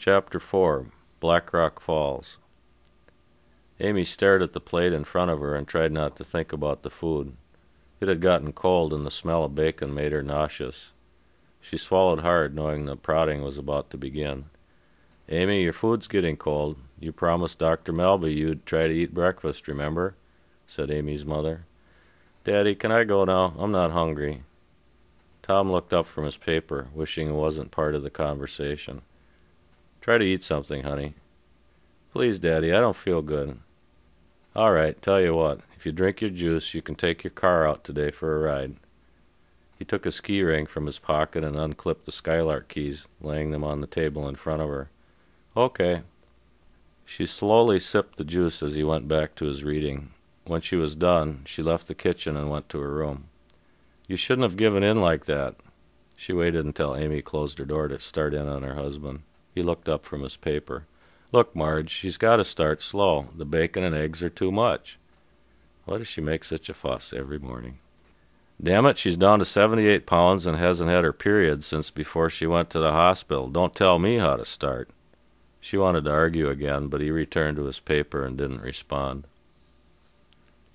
Chapter 4. Blackrock Falls. Amy stared at the plate in front of her and tried not to think about the food. It had gotten cold, and the smell of bacon made her nauseous. She swallowed hard, knowing the prodding was about to begin. "Amy, your food's getting cold. You promised Dr. Melby you'd try to eat breakfast, remember?" said Amy's mother. "Daddy, can I go now? I'm not hungry." Tom looked up from his paper, wishing it wasn't part of the conversation. "Try to eat something, honey." "Please, Daddy, I don't feel good." "All right, tell you what. If you drink your juice, you can take your car out today for a ride." He took a ski ring from his pocket and unclipped the Skylark keys, laying them on the table in front of her. "Okay." She slowly sipped the juice as he went back to his reading. When she was done, she left the kitchen and went to her room. "You shouldn't have given in like that." She waited until Amy closed her door to start in on her husband. He looked up from his paper. "Look, Marge, she's got to start slow. The bacon and eggs are too much." Why does she make such a fuss every morning? "Damn it, she's down to 78 pounds and hasn't had her period since before she went to the hospital. Don't tell me how to start." She wanted to argue again, but he returned to his paper and didn't respond.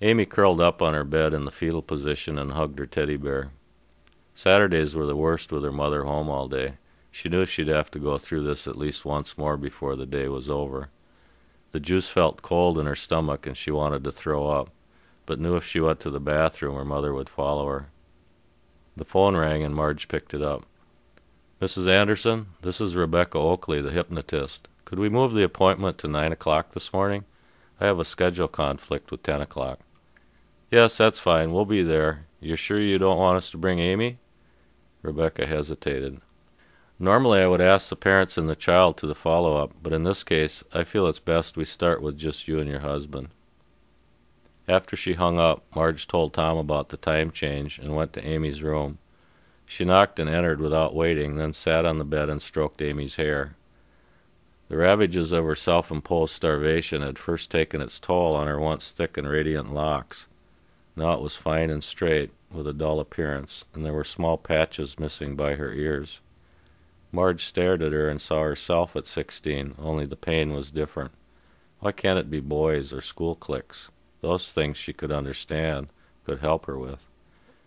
Amy curled up on her bed in the fetal position and hugged her teddy bear. Saturdays were the worst with her mother home all day. She knew she'd have to go through this at least once more before the day was over. The juice felt cold in her stomach and she wanted to throw up, but knew if she went to the bathroom her mother would follow her. The phone rang and Marge picked it up. "Mrs. Anderson, this is Rebecca Oakley, the hypnotist. Could we move the appointment to 9 o'clock this morning? I have a schedule conflict with 10 o'clock. "Yes, that's fine. We'll be there. You're sure you don't want us to bring Amy?" Rebecca hesitated. "Normally I would ask the parents and the child to the follow-up, but in this case I feel it's best we start with just you and your husband." After she hung up, Marge told Tom about the time change and went to Amy's room. She knocked and entered without waiting, then sat on the bed and stroked Amy's hair. The ravages of her self-imposed starvation had first taken its toll on her once thick and radiant locks. Now it was fine and straight, with a dull appearance, and there were small patches missing by her ears. Marge stared at her and saw herself at 16, only the pain was different. Why can't it be boys or school cliques? Those things she could understand, could help her with.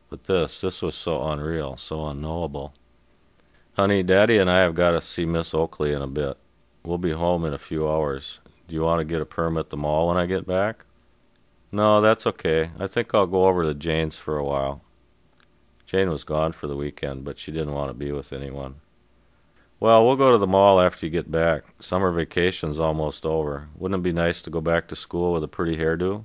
But this was so unreal, so unknowable. "Honey, Daddy and I have got to see Miss Oakley in a bit. We'll be home in a few hours. Do you want to get a perm at the mall when I get back?" "No, that's okay. I think I'll go over to Jane's for a while." Jane was gone for the weekend, but she didn't want to be with anyone. "Well, we'll go to the mall after you get back. Summer vacation's almost over. Wouldn't it be nice to go back to school with a pretty hairdo?"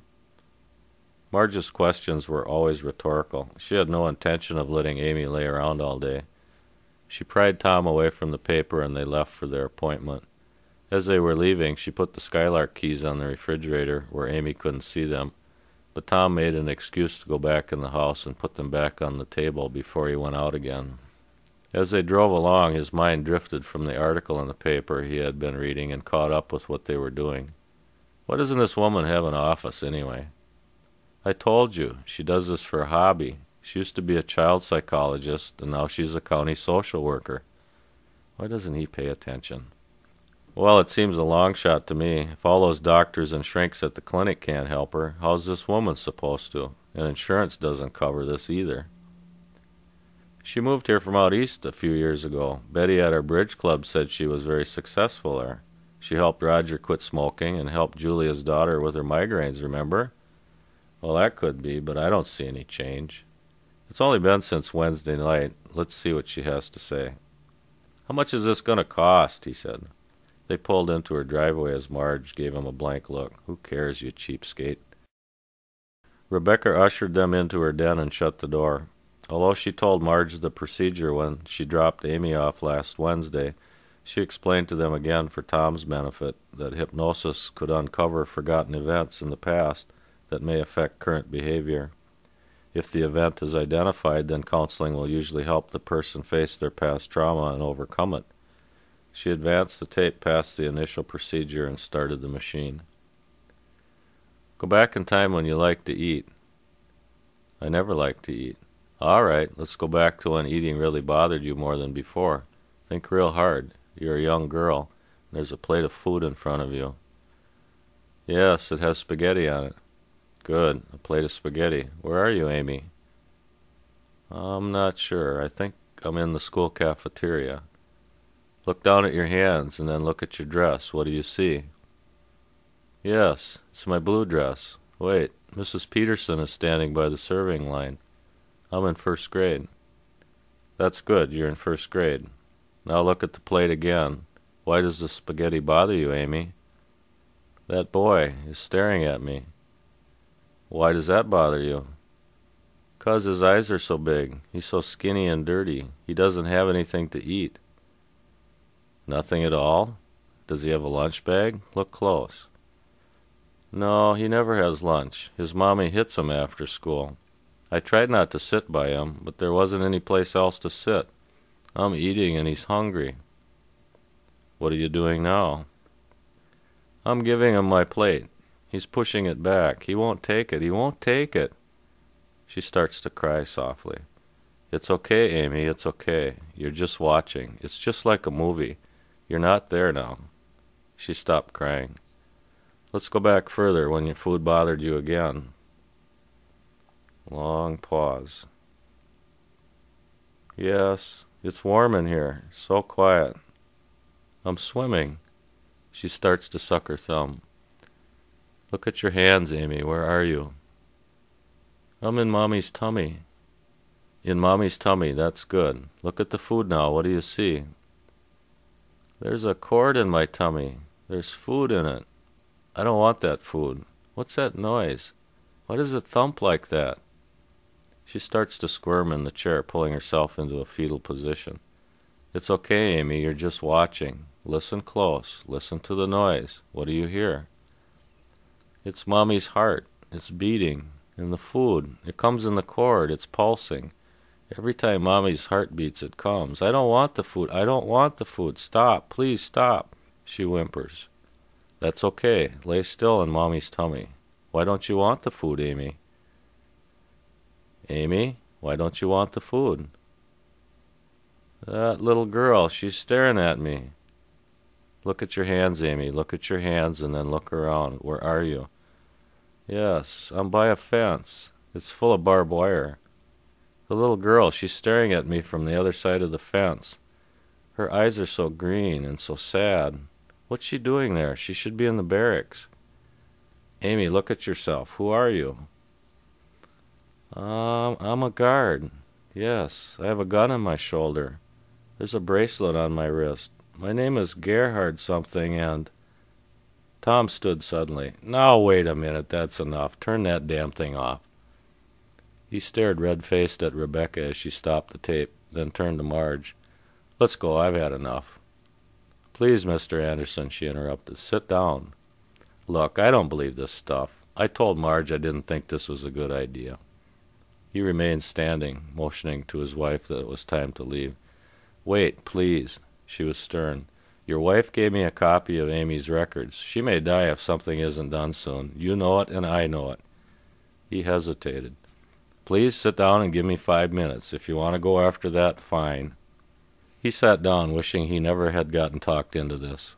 Marge's questions were always rhetorical. She had no intention of letting Amy lay around all day. She pried Tom away from the paper and they left for their appointment. As they were leaving, she put the Skylark keys on the refrigerator where Amy couldn't see them, but Tom made an excuse to go back in the house and put them back on the table before he went out again. As they drove along, his mind drifted from the article in the paper he had been reading and caught up with what they were doing. Why doesn't this woman have an office anyway? "I told you, she does this for a hobby. She used to be a child psychologist, and now she's a county social worker." Why doesn't he pay attention? "Well, it seems a long shot to me. If all those doctors and shrinks at the clinic can't help her, how's this woman supposed to? And insurance doesn't cover this either." "She moved here from out east a few years ago. Betty at our bridge club said she was very successful there. She helped Roger quit smoking and helped Julia's daughter with her migraines, remember?" "Well, that could be, but I don't see any change." "It's only been since Wednesday night. Let's see what she has to say." "How much is this going to cost?" he said. They pulled into her driveway as Marge gave him a blank look. "Who cares, you cheapskate?" Rebecca ushered them into her den and shut the door. Although she told Marge the procedure when she dropped Amy off last Wednesday, she explained to them again for Tom's benefit that hypnosis could uncover forgotten events in the past that may affect current behavior. If the event is identified, then counseling will usually help the person face their past trauma and overcome it. She advanced the tape past the initial procedure and started the machine. "Go back in time when you liked to eat." "I never liked to eat." "All right, let's go back to when eating really bothered you more than before. Think real hard. You're a young girl. There's a plate of food in front of you. Yes, it has spaghetti on it. Good, a plate of spaghetti. Where are you, Amy? I'm not sure. I think I'm in the school cafeteria. Look down at your hands and then look at your dress. What do you see? Yes, it's my blue dress. Wait, Mrs. Peterson is standing by the serving line. I'm in first grade. That's good, you're in first grade. Now look at the plate again. Why does the spaghetti bother you, Amy? That boy is staring at me. Why does that bother you? 'Cause his eyes are so big. He's so skinny and dirty. He doesn't have anything to eat. Nothing at all? Does he have a lunch bag? Look close. No, he never has lunch. His mommy hits him after school. I tried not to sit by him, but there wasn't any place else to sit. I'm eating and he's hungry. What are you doing now? I'm giving him my plate. He's pushing it back. He won't take it. He won't take it. She starts to cry softly. It's okay, Amy, it's okay. You're just watching. It's just like a movie. You're not there now. She stopped crying. Let's go back further when your food bothered you again. Long pause. Yes, it's warm in here. So quiet. I'm swimming. She starts to suck her thumb. Look at your hands, Amy. Where are you? I'm in Mommy's tummy. In Mommy's tummy, that's good. Look at the food now. What do you see? There's a cord in my tummy. There's food in it. I don't want that food. What's that noise? Why does it thump like that? She starts to squirm in the chair, pulling herself into a fetal position. It's okay, Amy. You're just watching. Listen close. Listen to the noise. What do you hear? It's Mommy's heart. It's beating. And the food. It comes in the cord. It's pulsing. Every time Mommy's heart beats, it comes. I don't want the food. I don't want the food. Stop. Please stop. She whimpers. That's okay. Lay still in Mommy's tummy. Why don't you want the food, Amy? Amy, why don't you want the food? That little girl, she's staring at me. Look at your hands, Amy. Look at your hands and then look around. Where are you? Yes, I'm by a fence. It's full of barbed wire. The little girl, she's staring at me from the other side of the fence. Her eyes are so green and so sad. What's she doing there? She should be in the barracks. Amy, look at yourself. Who are you? I'm a guard. Yes, I have a gun on my shoulder. There's a bracelet on my wrist. My name is Gerhard something and... Tom stood suddenly. Now wait a minute, that's enough. Turn that damn thing off. He stared red-faced at Rebecca as she stopped the tape, then turned to Marge. Let's go, I've had enough. Please, Mr. Anderson, she interrupted. Sit down. Look, I don't believe this stuff. I told Marge I didn't think this was a good idea. He remained standing, motioning to his wife that it was time to leave. Wait, please. She was stern. Your wife gave me a copy of Amy's records. She may die if something isn't done soon. You know it, and I know it. He hesitated. Please sit down and give me 5 minutes. If you want to go after that, fine. He sat down, wishing he never had gotten talked into this.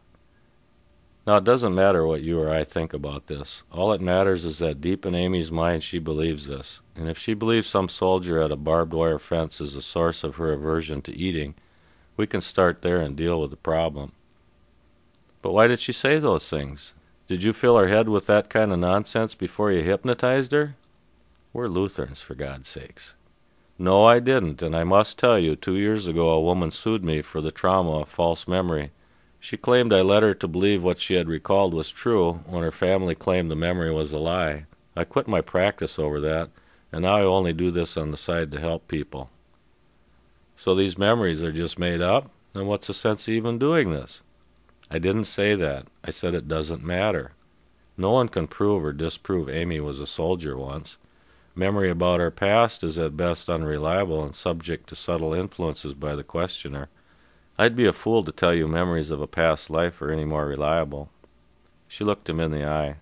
Now, it doesn't matter what you or I think about this. All that matters is that deep in Amy's mind she believes this. And if she believes some soldier at a barbed wire fence is the source of her aversion to eating, we can start there and deal with the problem. But why did she say those things? Did you fill her head with that kind of nonsense before you hypnotized her? We're Lutherans, for God's sakes. No, I didn't, and I must tell you, 2 years ago a woman sued me for the trauma of false memory. She claimed I led her to believe what she had recalled was true when her family claimed the memory was a lie. I quit my practice over that, and now I only do this on the side to help people. So these memories are just made up? Then what's the sense of even doing this? I didn't say that. I said it doesn't matter. No one can prove or disprove Amy was a soldier once. Memory about her past is at best unreliable and subject to subtle influences by the questioner. I'd be a fool to tell you memories of a past life are any more reliable. She looked him in the eye.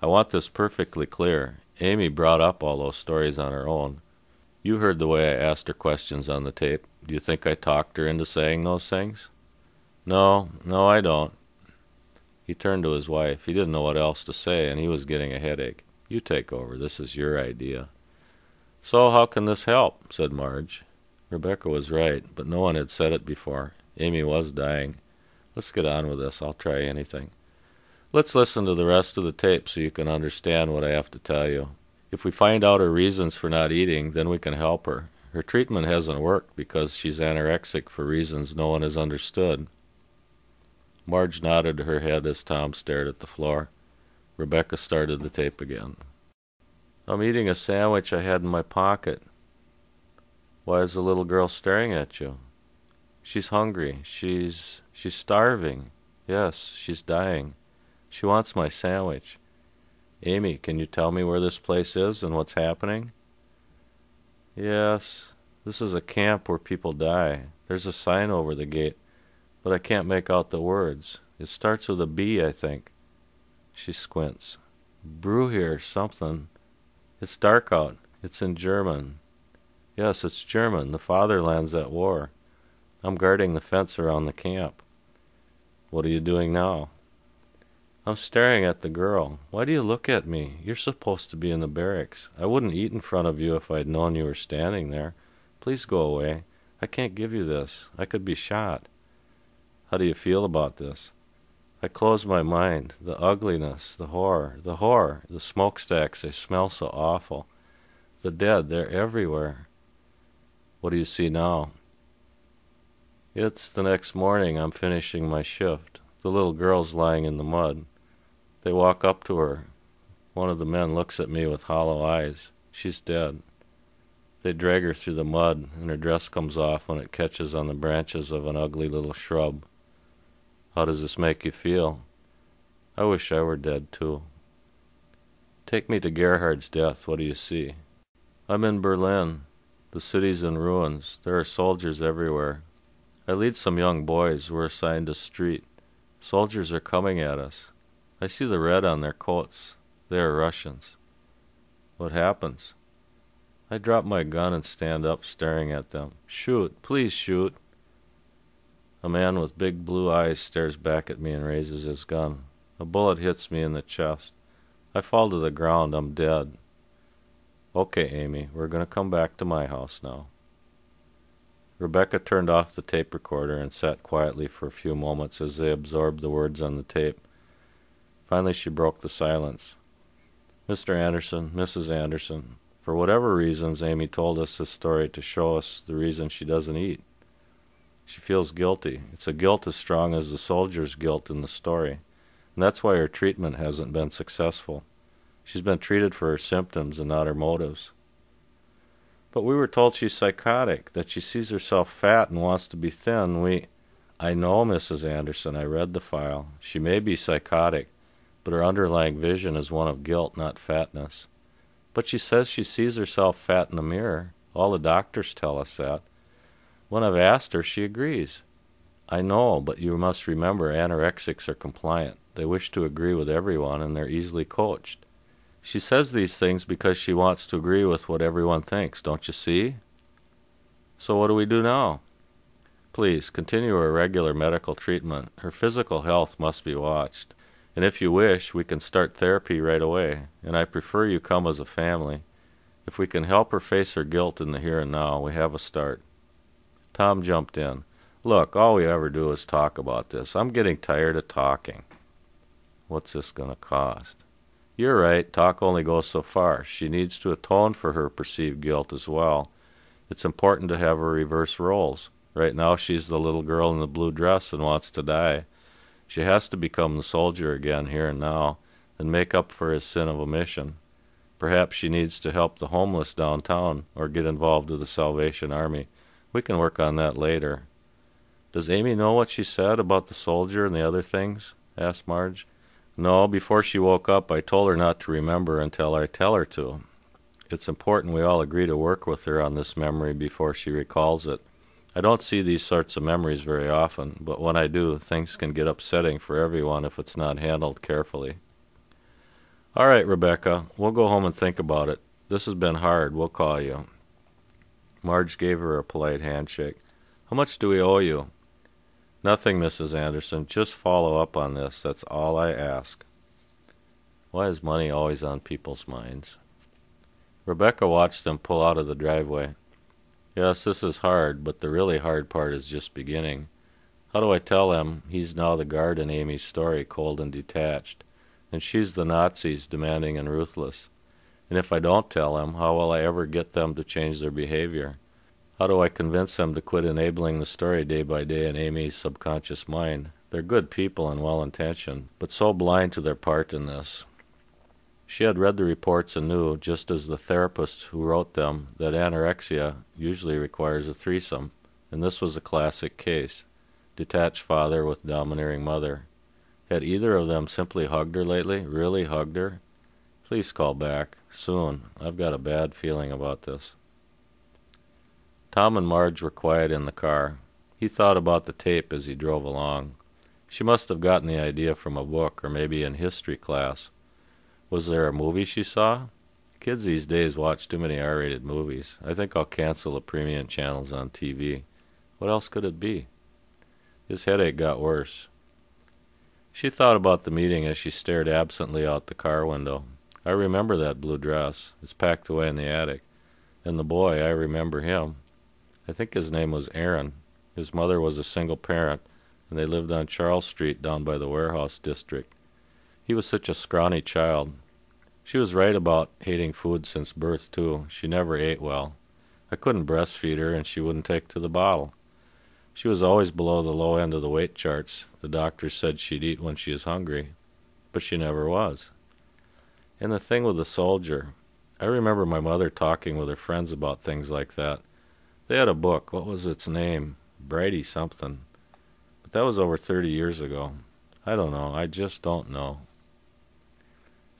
I want this perfectly clear. Amy brought up all those stories on her own. You heard the way I asked her questions on the tape. Do you think I talked her into saying those things? No, I don't. He turned to his wife. He didn't know what else to say, and he was getting a headache. "You take over. This is your idea." "So how can this help?" said Marge. Rebecca was right, but no one had said it before. Amy was dying. "Let's get on with this. I'll try anything. Let's listen to the rest of the tape so you can understand what I have to tell you. If we find out her reasons for not eating, then we can help her. Her treatment hasn't worked because she's anorexic for reasons no one has understood." Marge nodded her head as Tom stared at the floor. Rebecca started the tape again. "I'm eating a sandwich I had in my pocket." "Why is the little girl staring at you?" "She's hungry. She's starving. Yes, she's dying. She wants my sandwich." "Amy, can you tell me where this place is and what's happening?" "Yes, this is a camp where people die. There's a sign over the gate, but I can't make out the words. It starts with a B, I think." She squints. "Brüher something. It's dark out. It's in German." "Yes, it's German. The fatherland's at war. I'm guarding the fence around the camp." "What are you doing now?" "I'm staring at the girl. Why do you look at me? You're supposed to be in the barracks. I wouldn't eat in front of you if I'd known you were standing there. Please go away. I can't give you this. I could be shot." "How do you feel about this?" I close my mind. The ugliness, the horror, the smokestacks, they smell so awful. The dead, they're everywhere." "What do you see now?" "It's the next morning. I'm finishing my shift. The little girl's lying in the mud. They walk up to her. One of the men looks at me with hollow eyes. She's dead. They drag her through the mud, and her dress comes off when it catches on the branches of an ugly little shrub. How does this make you feel? I wish I were dead, too." "Take me to Gerhard's death. What do you see?" "I'm in Berlin. The city's in ruins. There are soldiers everywhere. I lead some young boys. We're assigned a street. Soldiers are coming at us. I see the red on their coats. They are Russians." "What happens?" I drop my gun and stand up, staring at them. "Shoot. Please shoot." A man with big blue eyes stares back at me and raises his gun. A bullet hits me in the chest. I fall to the ground. I'm dead. "Okay, Amy, we're going to come back to my house now." Rebecca turned off the tape recorder and sat quietly for a few moments as they absorbed the words on the tape. Finally she broke the silence. "Mr. Anderson, Mrs. Anderson, for whatever reasons, Amy told us this story to show us the reason she doesn't eat. She feels guilty. It's a guilt as strong as the soldier's guilt in the story. And that's why her treatment hasn't been successful. She's been treated for her symptoms and not her motives." "But we were told she's psychotic, that she sees herself fat and wants to be thin. I know, Mrs. Anderson. I read the file. She may be psychotic, but her underlying vision is one of guilt, not fatness. But she says she sees herself fat in the mirror. All the doctors tell us that. When I've asked her, she agrees." "I know, but you must remember anorexics are compliant. They wish to agree with everyone, and they're easily coached. She says these things because she wants to agree with what everyone thinks, don't you see?" "So what do we do now?" "Please, continue her regular medical treatment. Her physical health must be watched. And if you wish, we can start therapy right away, and I prefer you come as a family. If we can help her face her guilt in the here and now, we have a start." Tom jumped in. "Look, all we ever do is talk about this. I'm getting tired of talking." "What's this going to cost?" "You're right. Talk only goes so far. She needs to atone for her perceived guilt as well. It's important to have her reverse roles. Right now she's the little girl in the blue dress and wants to die. She has to become the soldier again here and now and make up for his sin of omission. Perhaps she needs to help the homeless downtown or get involved with the Salvation Army. We can work on that later." "Does Amy know what she said about the soldier and the other things?" asked Marge. "No, before she woke up I told her not to remember until I tell her to. It's important we all agree to work with her on this memory before she recalls it. I don't see these sorts of memories very often, but when I do, things can get upsetting for everyone if it's not handled carefully." "All right, Rebecca, we'll go home and think about it. This has been hard. We'll call you." Marge gave her a polite handshake. "How much do we owe you?" Nothing, Mrs. Anderson. Just follow up on this. That's all I ask. Why is money always on people's minds? Rebecca watched them pull out of the driveway. Yes, this is hard, but the really hard part is just beginning. How do I tell him he's now the guard in Amy's story, cold and detached, and she's the Nazis, demanding and ruthless? And if I don't tell him, how will I ever get them to change their behavior? How do I convince them to quit enabling the story day by day in Amy's subconscious mind? They're good people and well-intentioned, but so blind to their part in this. She had read the reports and knew, just as the therapist who wrote them, that anorexia usually requires a threesome, and this was a classic case. Detached father with domineering mother. Had either of them simply hugged her lately? Really hugged her? Please call back. Soon. I've got a bad feeling about this. Tom and Marge were quiet in the car. He thought about the tape as he drove along. She must have gotten the idea from a book, or maybe in history class. Was there a movie she saw? Kids these days watch too many R-rated movies. I think I'll cancel the premium channels on TV. What else could it be? His headache got worse. She thought about the meeting as she stared absently out the car window. I remember that blue dress. It's packed away in the attic. And the boy, I remember him. I think his name was Aaron. His mother was a single parent, and they lived on Charles Street down by the warehouse district. He was such a scrawny child. She was right about hating food since birth, too. She never ate well. I couldn't breastfeed her, and she wouldn't take to the bottle. She was always below the low end of the weight charts. The doctors said she'd eat when she was hungry, but she never was. And the thing with the soldier, I remember my mother talking with her friends about things like that. They had a book. What was its name? Brady something. But that was over 30 years ago. I don't know. I just don't know.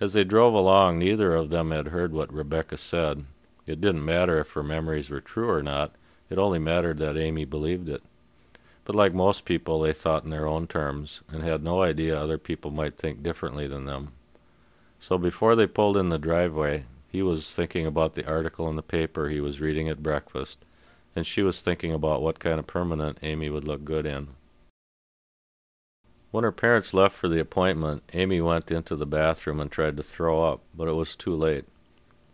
As they drove along, neither of them had heard what Rebecca said. It didn't matter if her memories were true or not. It only mattered that Amy believed it. But like most people, they thought in their own terms, and had no idea other people might think differently than them. So before they pulled in the driveway, he was thinking about the article in the paper he was reading at breakfast, and she was thinking about what kind of permanent Amy would look good in. When her parents left for the appointment, Amy went into the bathroom and tried to throw up, but it was too late.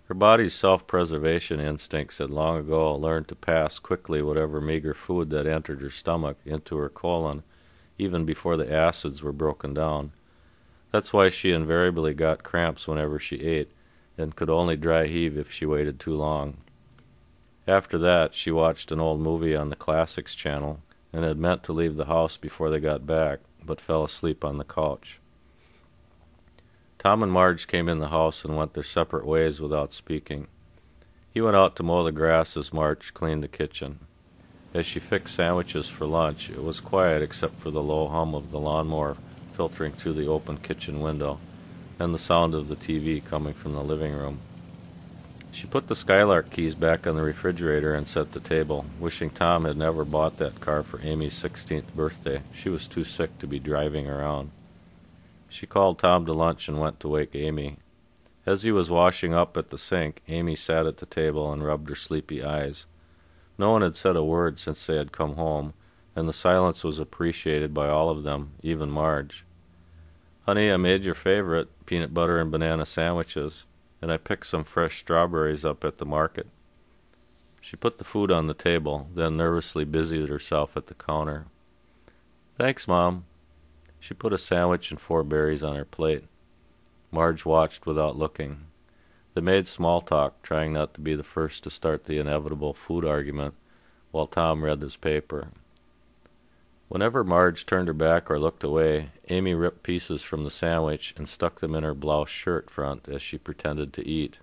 Her body's self-preservation instincts had long ago learned to pass quickly whatever meager food that entered her stomach into her colon, even before the acids were broken down. That's why she invariably got cramps whenever she ate, and could only dry heave if she waited too long. After that, she watched an old movie on the Classics channel, and had meant to leave the house before they got back, but fell asleep on the couch. Tom and Marge came in the house and went their separate ways without speaking. He went out to mow the grass as Marge cleaned the kitchen. As she fixed sandwiches for lunch, it was quiet except for the low hum of the lawnmower filtering through the open kitchen window, and the sound of the TV coming from the living room. She put the Skylark keys back on the refrigerator and set the table, wishing Tom had never bought that car for Amy's 16th birthday. She was too sick to be driving around. She called Tom to lunch and went to wake Amy. As he was washing up at the sink, Amy sat at the table and rubbed her sleepy eyes. No one had said a word since they had come home, and the silence was appreciated by all of them, even Marge. "Honey, I made your favorite, peanut butter and banana sandwiches, and I picked some fresh strawberries up at the market." She put the food on the table, then nervously busied herself at the counter. "Thanks, Mom." She put a sandwich and 4 berries on her plate. Marge watched without looking. They made small talk, trying not to be the first to start the inevitable food argument, while Tom read his paper. Whenever Marge turned her back or looked away, Amy ripped pieces from the sandwich and stuck them in her blouse shirt front as she pretended to eat.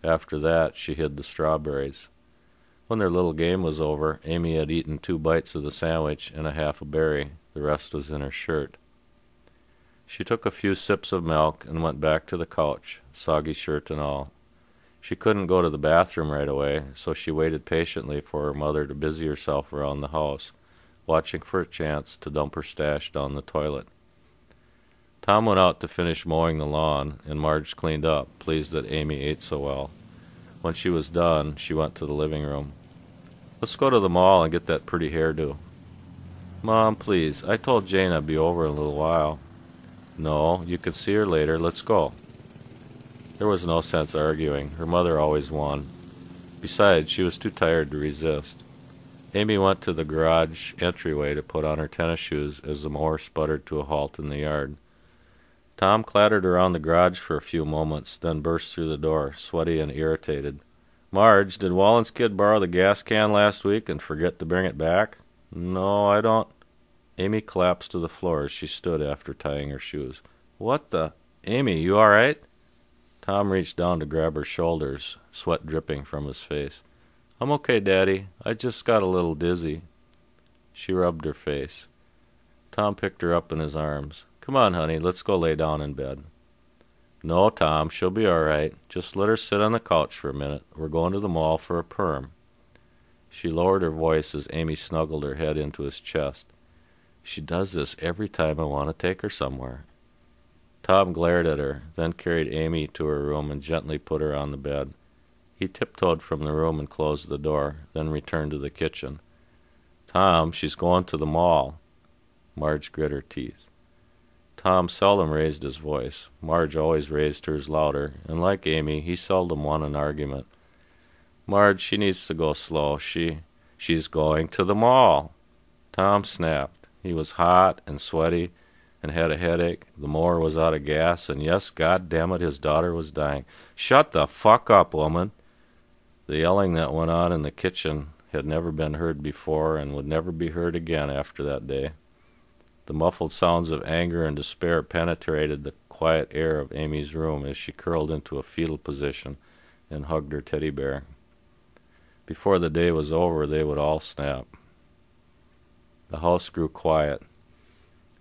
After that, she hid the strawberries. When their little game was over, Amy had eaten 2 bites of the sandwich and a half a berry. The rest was in her shirt. She took a few sips of milk and went back to the couch, soggy shirt and all. She couldn't go to the bathroom right away, so she waited patiently for her mother to busy herself around the house, watching for a chance to dump her stash down the toilet. Tom went out to finish mowing the lawn, and Marge cleaned up, pleased that Amy ate so well. When she was done, she went to the living room. "Let's go to the mall and get that pretty hairdo." Mom, please. I told Jane I'd be over in a little while. No, you can see her later. Let's go. There was no sense arguing. Her mother always won. Besides, she was too tired to resist. Amy went to the garage entryway to put on her tennis shoes as the mower sputtered to a halt in the yard. Tom clattered around the garage for a few moments, then burst through the door, sweaty and irritated. Marge, did Wallen's kid borrow the gas can last week and forget to bring it back? No, I don't. Amy collapsed to the floor as she stood after tying her shoes. What the? Amy, you all right? Tom reached down to grab her shoulders, sweat dripping from his face. I'm okay, Daddy. I just got a little dizzy. She rubbed her face. Tom picked her up in his arms. Come on, honey, let's go lay down in bed. No, Tom, she'll be all right. Just let her sit on the couch for a minute. We're going to the mall for a perm. She lowered her voice as Amy snuggled her head into his chest. She does this every time I want to take her somewhere. Tom glared at her, then carried Amy to her room and gently put her on the bed. He tiptoed from the room and closed the door, then returned to the kitchen. Tom, she's going to the mall. Marge grit her teeth. Tom seldom raised his voice. Marge always raised hers louder, and like Amy, he seldom won an argument. Marge, she needs to go slow. She's going to the mall. Tom snapped. He was hot and sweaty and had a headache. The mower was out of gas, and yes, God damn it, his daughter was dying. Shut the fuck up, woman. The yelling that went on in the kitchen had never been heard before and would never be heard again after that day. The muffled sounds of anger and despair penetrated the quiet air of Amy's room as she curled into a fetal position and hugged her teddy bear. Before the day was over, they would all snap. The house grew quiet.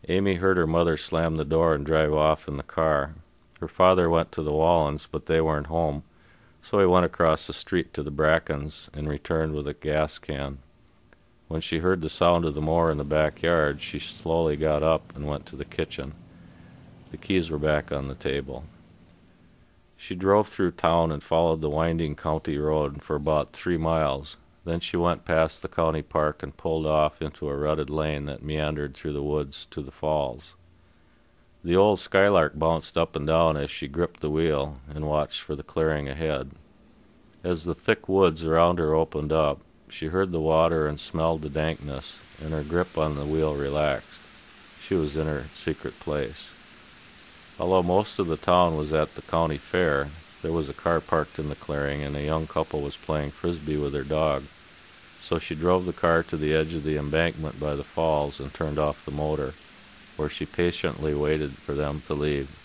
Amy heard her mother slam the door and drive off in the car. Her father went to the Wallens, but they weren't home, so he went across the street to the Brackens and returned with a gas can. When she heard the sound of the mower in the backyard, she slowly got up and went to the kitchen. The keys were back on the table. She drove through town and followed the winding county road for about 3 miles. Then she went past the county park and pulled off into a rutted lane that meandered through the woods to the falls. The old skylark bounced up and down as she gripped the wheel and watched for the clearing ahead. As the thick woods around her opened up, she heard the water and smelled the dankness, and her grip on the wheel relaxed. She was in her secret place. Although most of the town was at the county fair, there was a car parked in the clearing, and a young couple was playing frisbee with their dog. So she drove the car to the edge of the embankment by the falls and turned off the motor, where she patiently waited for them to leave.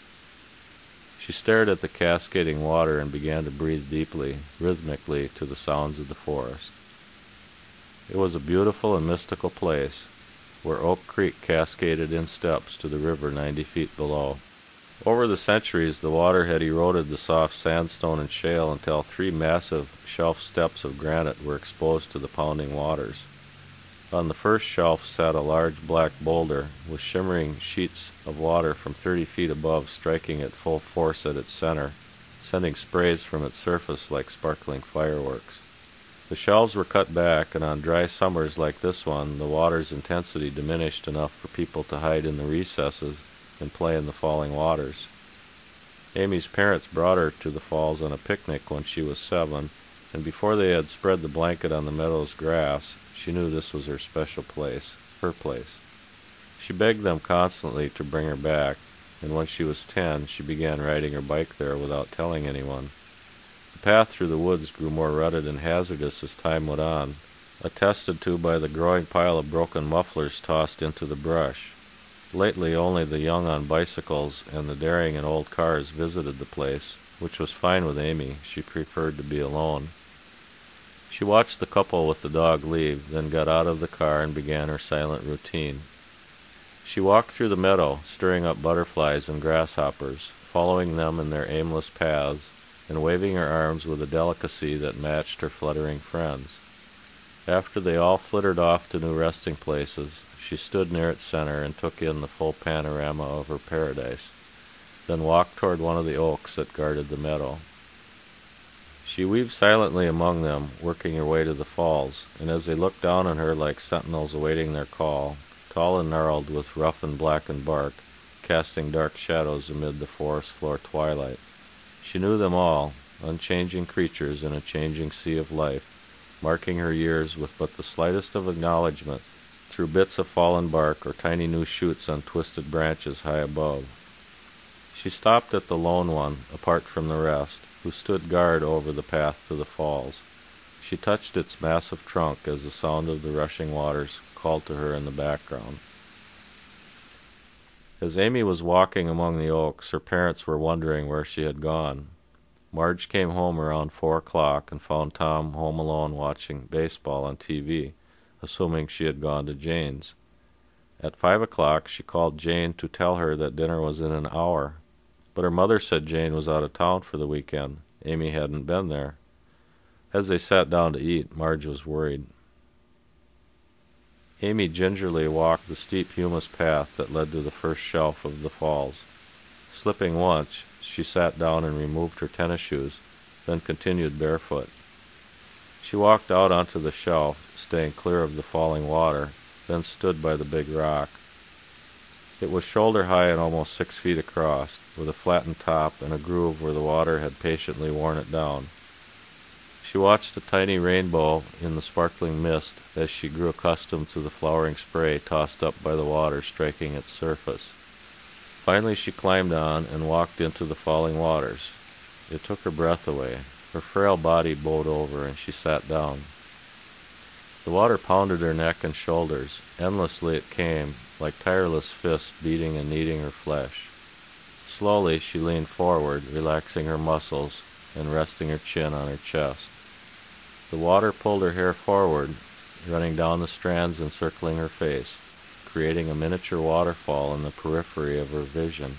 She stared at the cascading water and began to breathe deeply, rhythmically, to the sounds of the forest. It was a beautiful and mystical place, where Oak Creek cascaded in steps to the river 90 feet below. Over the centuries, the water had eroded the soft sandstone and shale until 3 massive shelf steps of granite were exposed to the pounding waters. On the first shelf sat a large black boulder, with shimmering sheets of water from 30 feet above striking at full force at its center, sending sprays from its surface like sparkling fireworks. The shelves were cut back, and on dry summers like this one, the water's intensity diminished enough for people to hide in the recesses and play in the falling waters. Amy's parents brought her to the falls on a picnic when she was 7, and before they had spread the blanket on the meadow's grass, she knew this was her special place, her place. She begged them constantly to bring her back, and when she was 10, she began riding her bike there without telling anyone. The path through the woods grew more rutted and hazardous as time went on, attested to by the growing pile of broken mufflers tossed into the brush. Lately only the young on bicycles and the daring in old cars visited the place, which was fine with Amy. She preferred to be alone. She watched the couple with the dog leave, then got out of the car and began her silent routine. She walked through the meadow, stirring up butterflies and grasshoppers, following them in their aimless paths, and waving her arms with a delicacy that matched her fluttering friends. After they all flittered off to new resting places, she stood near its center and took in the full panorama of her paradise, then walked toward one of the oaks that guarded the meadow. She weaved silently among them, working her way to the falls, and as they looked down on her like sentinels awaiting their call, tall and gnarled with rough and blackened bark, casting dark shadows amid the forest floor twilight. She knew them all, unchanging creatures in a changing sea of life, marking her years with but the slightest of acknowledgment through bits of fallen bark or tiny new shoots on twisted branches high above. She stopped at the lone one, apart from the rest, who stood guard over the path to the falls. She touched its massive trunk as the sound of the rushing waters called to her in the background. As Amy was walking among the oaks, her parents were wondering where she had gone. Marge came home around 4 o'clock and found Tom home alone watching baseball on TV, assuming she had gone to Jane's. At 5 o'clock, she called Jane to tell her that dinner was in an hour, but her mother said Jane was out of town for the weekend. Amy hadn't been there. As they sat down to eat, Marge was worried. Amy gingerly walked the steep humus path that led to the first shelf of the falls. Slipping once, she sat down and removed her tennis shoes, then continued barefoot. She walked out onto the shelf, staying clear of the falling water, then stood by the big rock. It was shoulder-high and almost 6 feet across, with a flattened top and a groove where the water had patiently worn it down. She watched a tiny rainbow in the sparkling mist as she grew accustomed to the flowering spray tossed up by the water striking its surface. Finally she climbed on and walked into the falling waters. It took her breath away. Her frail body bowed over and she sat down. The water pounded her neck and shoulders. Endlessly it came, like tireless fists beating and kneading her flesh. Slowly she leaned forward, relaxing her muscles and resting her chin on her chest. The water pulled her hair forward, running down the strands and circling her face, creating a miniature waterfall in the periphery of her vision.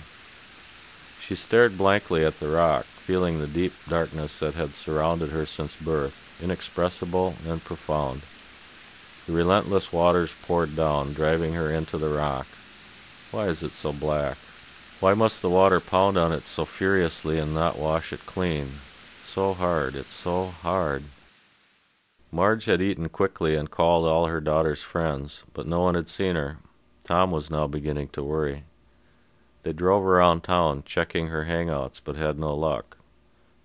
She stared blankly at the rock, feeling the deep darkness that had surrounded her since birth, inexpressible and profound. The relentless waters poured down, driving her into the rock. Why is it so black? Why must the water pound on it so furiously and not wash it clean? So hard, it's so hard. Marge had eaten quickly and called all her daughter's friends, but no one had seen her. Tom was now beginning to worry. They drove around town, checking her hangouts, but had no luck.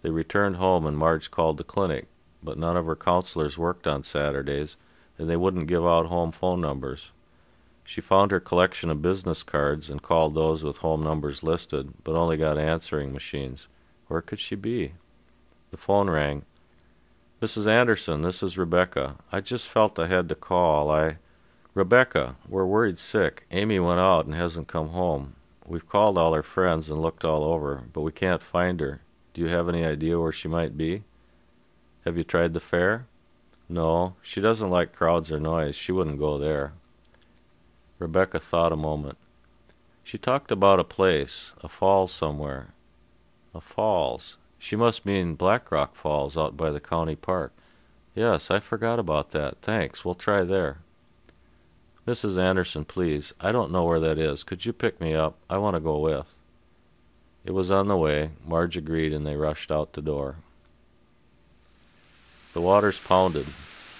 They returned home and Marge called the clinic, but none of her counselors worked on Saturdays, and they wouldn't give out home phone numbers. She found her collection of business cards and called those with home numbers listed, but only got answering machines. Where could she be? The phone rang. "Mrs. Anderson, this is Rebecca. I just felt I had to call. Rebecca, we're worried sick. Amy went out and hasn't come home. We've called all her friends and looked all over, but we can't find her. Do you have any idea where she might be? Have you tried the fair?" "No, she doesn't like crowds or noise. She wouldn't go there." Rebecca thought a moment. She talked about a place, a falls somewhere. A falls. She must mean Blackrock Falls out by the county park. "Yes, I forgot about that. Thanks, we'll try there." "Mrs. Anderson, please. I don't know where that is. Could you pick me up? I want to go with." It was on the way. Marge agreed, and they rushed out the door. The waters pounded.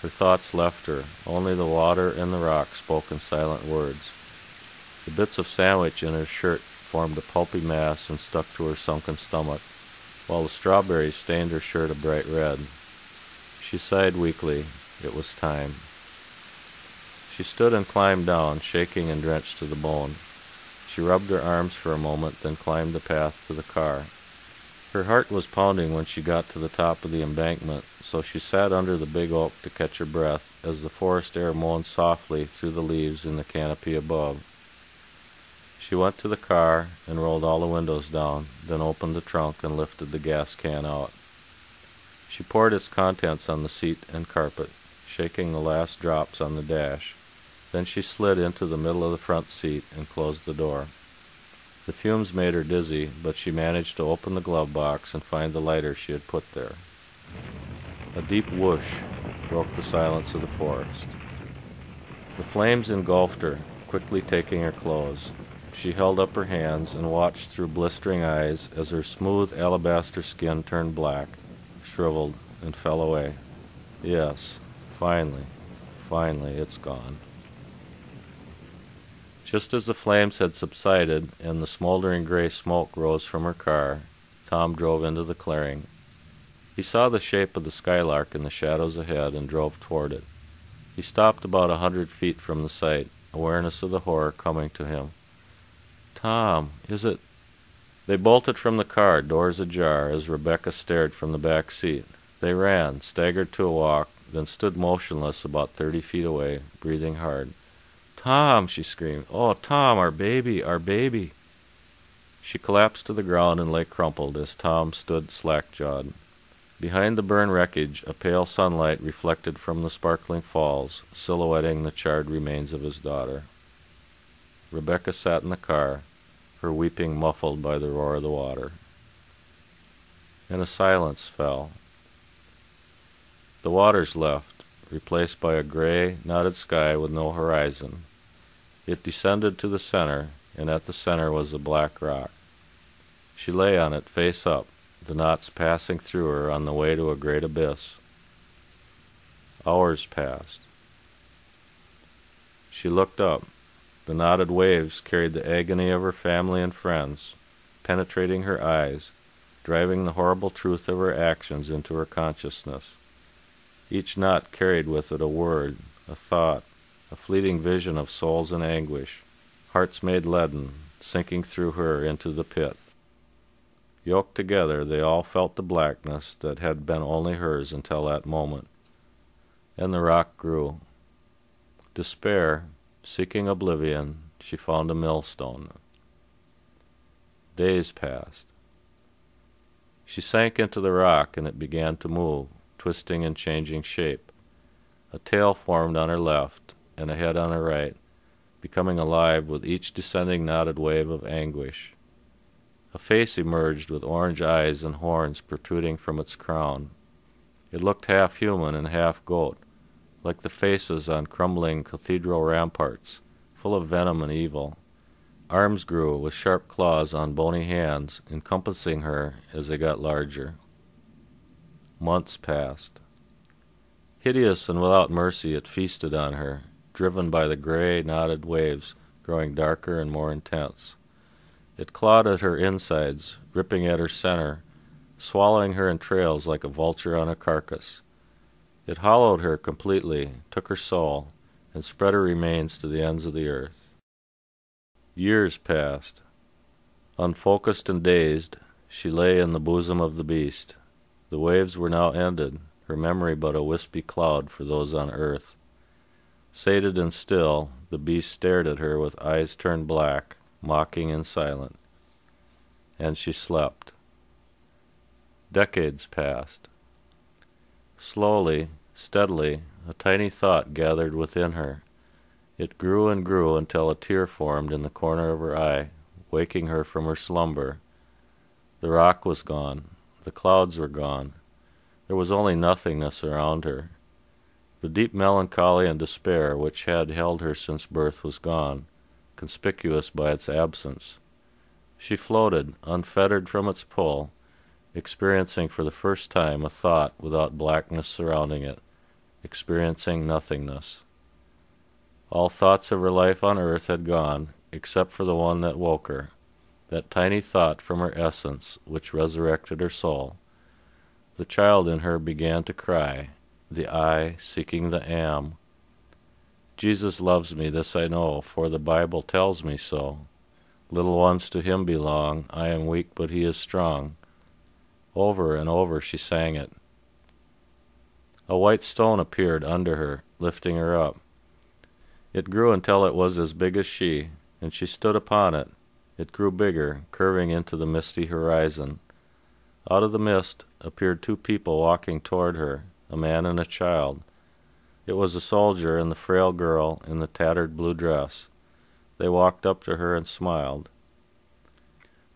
Her thoughts left her. Only the water and the rock spoke in silent words. The bits of sandwich in her shirt formed a pulpy mass and stuck to her sunken stomach, while the strawberries stained her shirt a bright red. She sighed weakly. It was time. She stood and climbed down, shaking and drenched to the bone. She rubbed her arms for a moment, then climbed the path to the car. Her heart was pounding when she got to the top of the embankment, so she sat under the big oak to catch her breath as the forest air moaned softly through the leaves in the canopy above. She went to the car and rolled all the windows down, then opened the trunk and lifted the gas can out. She poured its contents on the seat and carpet, shaking the last drops on the dash. Then she slid into the middle of the front seat and closed the door. The fumes made her dizzy, but she managed to open the glove box and find the lighter she had put there. A deep whoosh broke the silence of the forest. The flames engulfed her, quickly taking her clothes. She held up her hands and watched through blistering eyes as her smooth alabaster skin turned black, shriveled, and fell away. Yes, finally, it's gone. Just as the flames had subsided and the smoldering gray smoke rose from her car, Tom drove into the clearing. He saw the shape of the Skylark in the shadows ahead and drove toward it. He stopped about 100 feet from the sight, awareness of the horror coming to him. "Tom, is it—" They bolted from the car, doors ajar, as Rebecca stared from the back seat. They ran, staggered to a walk, then stood motionless about 30 feet away, breathing hard. "Tom!" she screamed. "Oh, Tom, our baby, our baby!" She collapsed to the ground and lay crumpled as Tom stood slack-jawed. Behind the burned wreckage, a pale sunlight reflected from the sparkling falls, silhouetting the charred remains of his daughter. Rebecca sat in the car, her weeping muffled by the roar of the water. And a silence fell. The waters left, replaced by a gray, knotted sky with no horizon. It descended to the center, and at the center was a black rock. She lay on it, face up, the knots passing through her on the way to a great abyss. Hours passed. She looked up. The knotted waves carried the agony of her family and friends, penetrating her eyes, driving the horrible truth of her actions into her consciousness. Each knot carried with it a word, a thought, a fleeting vision of souls in anguish, hearts made leaden, sinking through her into the pit. Yoked together, they all felt the blackness that had been only hers until that moment. And the rock grew. Despair, seeking oblivion, she found a millstone. Days passed. She sank into the rock, and it began to move, twisting and changing shape. A tail formed on her left, and a head on her right, becoming alive with each descending knotted wave of anguish. A face emerged with orange eyes and horns protruding from its crown. It looked half human and half goat, like the faces on crumbling cathedral ramparts, full of venom and evil. Arms grew with sharp claws on bony hands, encompassing her as they got larger. Months passed. Hideous and without mercy, it feasted on her, driven by the gray, knotted waves growing darker and more intense. It clawed at her insides, ripping at her center, swallowing her entrails like a vulture on a carcass. It hollowed her completely, took her soul, and spread her remains to the ends of the earth. Years passed. Unfocused and dazed, she lay in the bosom of the beast. The waves were now ended, her memory but a wispy cloud for those on earth. Sated and still, the beast stared at her with eyes turned black, mocking and silent. And she slept. Decades passed. Slowly, steadily, a tiny thought gathered within her. It grew and grew until a tear formed in the corner of her eye, waking her from her slumber. The rock was gone. The clouds were gone. There was only nothingness around her. The deep melancholy and despair which had held her since birth was gone, conspicuous by its absence. She floated, unfettered from its pull, experiencing for the first time a thought without blackness surrounding it, experiencing nothingness. All thoughts of her life on earth had gone, except for the one that woke her, that tiny thought from her essence which resurrected her soul. The child in her began to cry, the I seeking the am. Jesus loves me, this I know, for the Bible tells me so. Little ones to him belong, I am weak but he is strong. Over and over she sang it. A white stone appeared under her, lifting her up. It grew until it was as big as she, and she stood upon it. It grew bigger, curving into the misty horizon. Out of the mist appeared two people walking toward her, a man and a child. It was a soldier and the frail girl in the tattered blue dress. They walked up to her and smiled.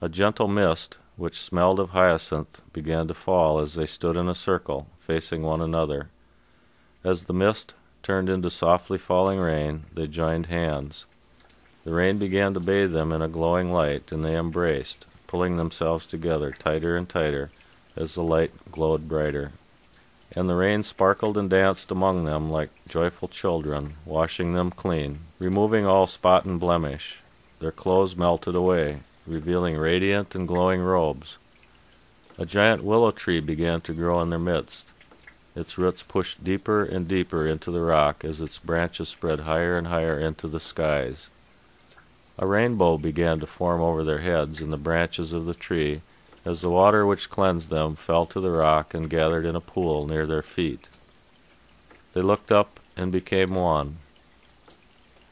A gentle mist, which smelled of hyacinth, began to fall as they stood in a circle, facing one another. As the mist turned into softly falling rain, they joined hands. The rain began to bathe them in a glowing light, and they embraced, pulling themselves together tighter and tighter as the light glowed brighter. and the rain sparkled and danced among them like joyful children, washing them clean, removing all spot and blemish. Their clothes melted away, revealing radiant and glowing robes. A giant willow tree began to grow in their midst. Its roots pushed deeper and deeper into the rock as its branches spread higher and higher into the skies. A rainbow began to form over their heads in the branches of the tree, as the water which cleansed them fell to the rock and gathered in a pool near their feet. They looked up and became one.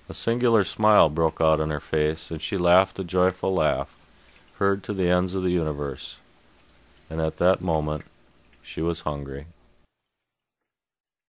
A singular smile broke out on her face, and she laughed a joyful laugh, heard to the ends of the universe. And at that moment she was hungry.